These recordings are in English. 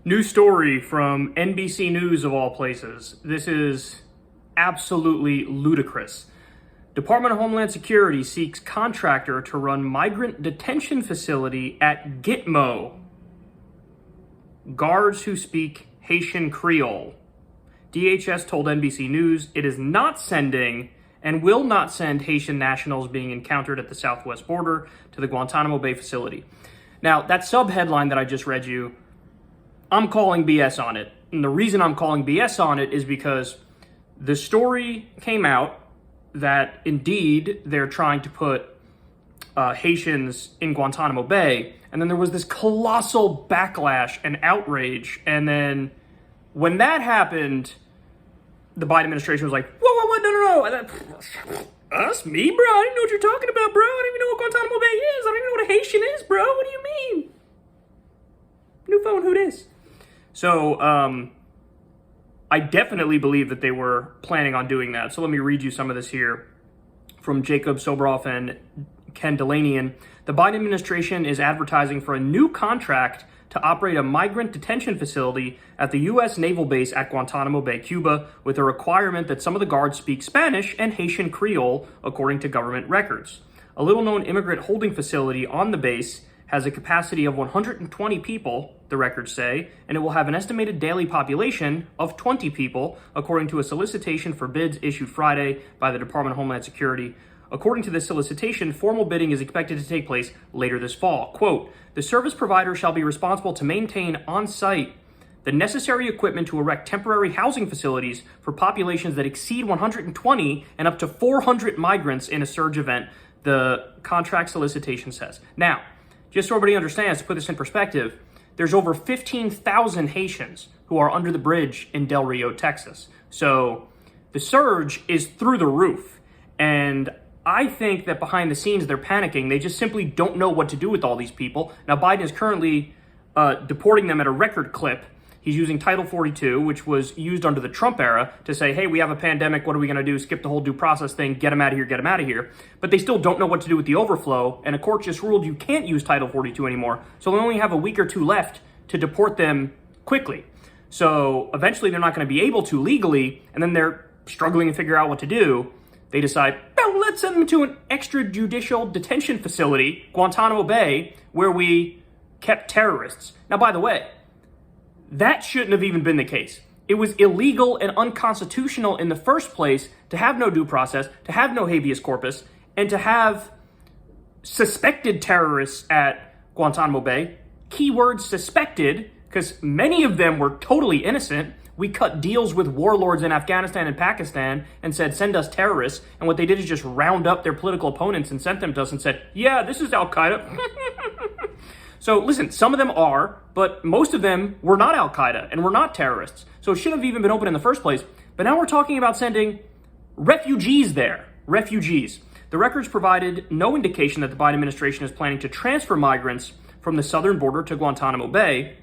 New story from NBC News of all places. This is absolutely ludicrous. Department of Homeland Security seeks contractor to run migrant detention facility at Gitmo. Guards who speak Haitian Creole. DHS told NBC News it is not sending and will not send Haitian nationals being encountered at the southwest border to the Guantanamo Bay facility. Now, that sub-headline that I just read you, I'm calling BS on it. And the reason I'm calling BS on it is because the story came out that indeed they're trying to put Haitians in Guantanamo Bay. And then there was this colossal backlash and outrage. And then when that happened, the Biden administration was like, whoa, no. Us? Me, bro? I didn't know what you're talking about, bro. I don't even know what Guantanamo Bay is. I don't even know what a Haitian is, bro. What do you mean? New phone, who dis? So, I definitely believe that they were planning on doing that. So let me read you some of this here from Jacob Sobroff and Ken Delanian. The Biden administration is advertising for a new contract to operate a migrant detention facility at the U.S. Naval Base at Guantanamo Bay, Cuba, with a requirement that some of the guards speak Spanish and Haitian Creole, according to government records. A little-known immigrant holding facility on the base has a capacity of 120 people, the records say, and it will have an estimated daily population of 20 people, according to a solicitation for bids issued Friday by the Department of Homeland Security. According to this solicitation, formal bidding is expected to take place later this fall. Quote, the service provider shall be responsible to maintain on-site the necessary equipment to erect temporary housing facilities for populations that exceed 120 and up to 400 migrants in a surge event, the contract solicitation says. Now, just so everybody understands, to put this in perspective, there's over 15,000 Haitians who are under the bridge in Del Rio, Texas. So the surge is through the roof. And I think that behind the scenes, they're panicking. They just simply don't know what to do with all these people. Now, Biden is currently deporting them at a record clip. He's using Title 42, which was used under the Trump era, to say, hey, we have a pandemic. What are we going to do? Skip the whole due process thing. Get them out of here. Get them out of here. But they still don't know what to do with the overflow. And a court just ruled you can't use Title 42 anymore. So they only have a week or two left to deport them quickly. So eventually they're not going to be able to legally. And then they're struggling to figure out what to do. They decide, well, let's send them to an extrajudicial detention facility, Guantanamo Bay, where we kept terrorists. Now, by the way, that shouldn't have even been the case. It was illegal and unconstitutional in the first place to have no due process, to have no habeas corpus, and to have suspected terrorists at Guantanamo Bay. Keyword suspected, because many of them were totally innocent. We cut deals with warlords in Afghanistan and Pakistan and said, send us terrorists. And what they did is just round up their political opponents and sent them to us and said, yeah, this is Al-Qaeda. So listen, some of them are, but most of them were not Al-Qaeda and were not terrorists. So it shouldn't have even been open in the first place. But now we're talking about sending refugees there. Refugees. The records provided no indication that the Biden administration is planning to transfer migrants from the southern border to Guantanamo Bay.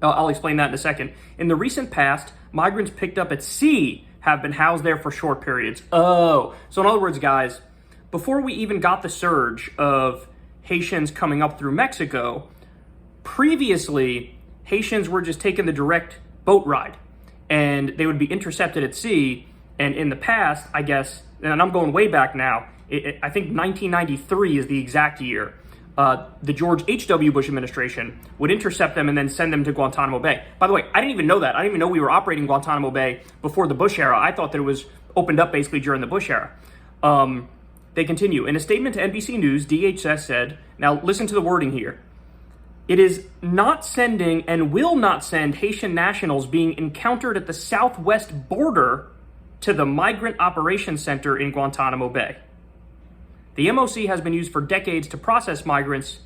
I'll explain that in a second. In the recent past, migrants picked up at sea have been housed there for short periods. Oh, so in other words, guys, before we even got the surge of Haitians coming up through Mexico, previously, Haitians were just taking the direct boat ride, and they would be intercepted at sea. And in the past, I guess, and I'm going way back now, I think 1993 is the exact year, the George H.W. Bush administration would intercept them and then send them to Guantanamo Bay. By the way, I didn't even know that. I didn't even know we were operating Guantanamo Bay before the Bush era. I thought that it was opened up basically during the Bush era. They continue. In a statement to NBC News, DHS said, now listen to the wording here. It is not sending and will not send Haitian nationals being encountered at the southwest border to the Migrant Operations Center in Guantanamo Bay. The MOC has been used for decades to process migrants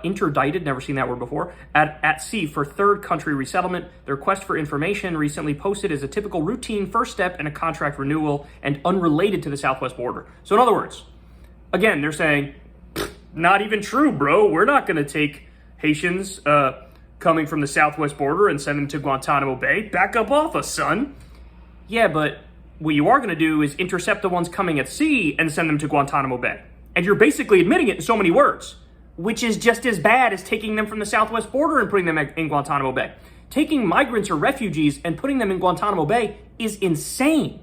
interdicted, never seen that word before, at sea for third country resettlement. The request for information recently posted as a typical routine first step in a contract renewal and unrelated to the southwest border. So in other words, again, they're saying, not even true, bro. We're not going to take Haitians coming from the southwest border and send them to Guantanamo Bay. Back up off us, son. Yeah, but what you are going to do is intercept the ones coming at sea and send them to Guantanamo Bay. And you're basically admitting it in so many words, which is just as bad as taking them from the southwest border and putting them in Guantanamo Bay. taking migrants or refugees and putting them in Guantanamo Bay is insane.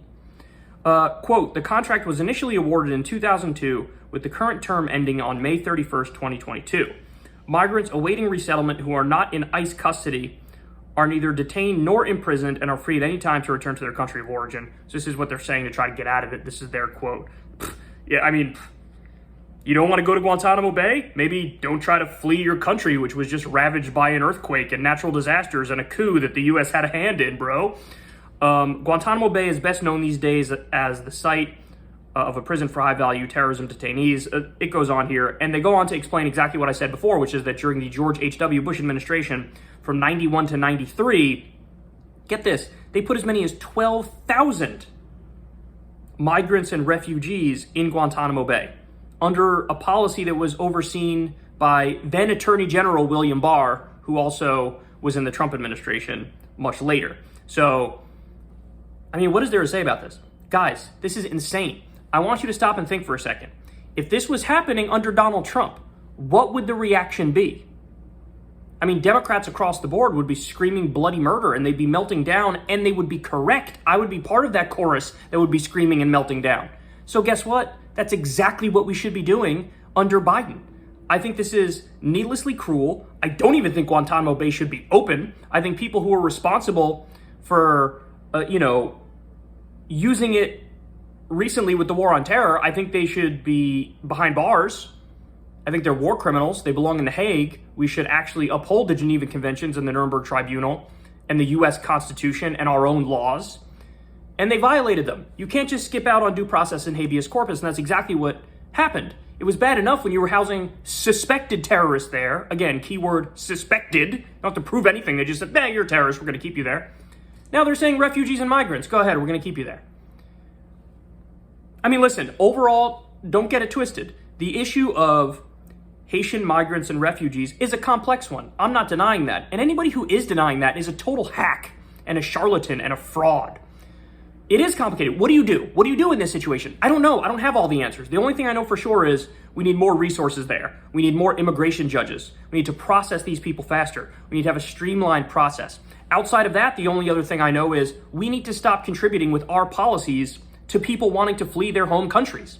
Quote, the contract was initially awarded in 2002 with the current term ending on May 31st, 2022. Migrants awaiting resettlement who are not in ICE custody are neither detained nor imprisoned and are free at any time to return to their country of origin. So this is what they're saying to try to get out of it. This is their quote. Yeah, I mean, you don't want to go to Guantanamo Bay? Maybe don't try to flee your country, which was just ravaged by an earthquake and natural disasters and a coup that the U.S. had a hand in, bro. Guantanamo Bay is best known these days as the site of a prison for high-value terrorism detainees. It goes on here, and they go on to explain exactly what I said before, which is that during the George H.W. Bush administration from 91 to 93, get this, they put as many as 12,000 migrants and refugees in Guantanamo Bay under a policy that was overseen by then Attorney General William Barr, who also was in the Trump administration much later. So, I mean, what is there to say about this? Guys, this is insane. I want you to stop and think for a second. If this was happening under Donald Trump, what would the reaction be? I mean, Democrats across the board would be screaming bloody murder and they'd be melting down, and they would be correct. I would be part of that chorus that would be screaming and melting down. So guess what? That's exactly what we should be doing under Biden. I think this is needlessly cruel. I don't even think Guantanamo Bay should be open. I think people who are responsible for, using it recently with the war on terror, I think they should be behind bars. I think they're war criminals. They belong in The Hague. We should actually uphold the Geneva Conventions and the Nuremberg Tribunal and the U.S. Constitution and our own laws. And they violated them. You can't just skip out on due process and habeas corpus, and that's exactly what happened. It was bad enough when you were housing suspected terrorists there. Again, keyword suspected. You don't have to prove anything. They just said, you're a terrorist. We're going to keep you there. Now they're saying refugees and migrants. Go ahead. We're going to keep you there. I mean, listen, overall, don't get it twisted. The issue of Haitian migrants and refugees is a complex one. I'm not denying that. And anybody who is denying that is a total hack and a charlatan and a fraud. It is complicated. What do you do? What do you do in this situation? I don't know. I don't have all the answers. The only thing I know for sure is we need more resources there. We need more immigration judges. We need to process these people faster. We need to have a streamlined process. Outside of that, the only other thing I know is we need to stop contributing with our policies to people wanting to flee their home countries.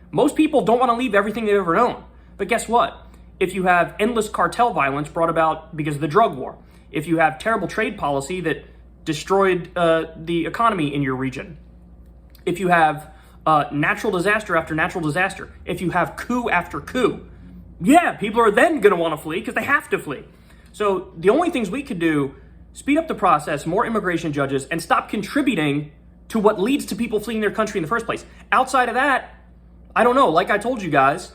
Most people don't want to leave everything they've ever known. But guess what? If you have endless cartel violence brought about because of the drug war, if you have terrible trade policy that destroyed the economy in your region, if you have natural disaster after natural disaster, if you have coup after coup, people are then going to want to flee because they have to flee. So the only things we could do, speed up the process, more immigration judges, and stop contributing to what leads to people fleeing their country in the first place. Outside of that, I don't know. Like I told you guys,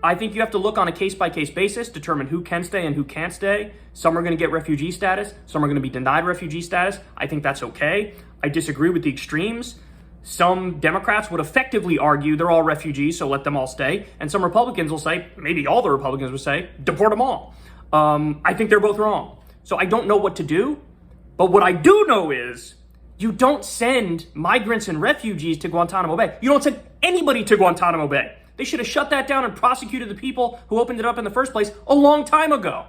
I think you have to look on a case-by-case basis, determine who can stay and who can't stay. Some are going to get refugee status. Some are going to be denied refugee status. I think that's okay. I disagree with the extremes. Some Democrats would effectively argue they're all refugees, so let them all stay. And some Republicans will say, maybe all the Republicans will say, deport them all. I think they're both wrong. So I don't know what to do. But what I do know is you don't send migrants and refugees to Guantanamo Bay. You don't send anybody to Guantanamo Bay. They should have shut that down and prosecuted the people who opened it up in the first place a long time ago.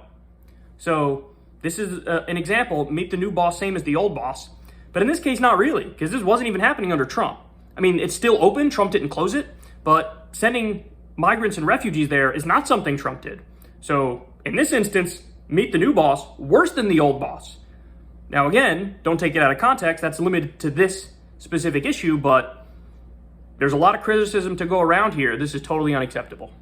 So this is an example. Meet the new boss, same as the old boss. But in this case, not really, because this wasn't even happening under Trump. I mean, it's still open. Trump didn't close it. But sending migrants and refugees there is not something Trump did. So in this instance, meet the new boss, worse than the old boss. Now, again, don't take it out of context. That's limited to this specific issue, but there's a lot of criticism to go around here. This is totally unacceptable.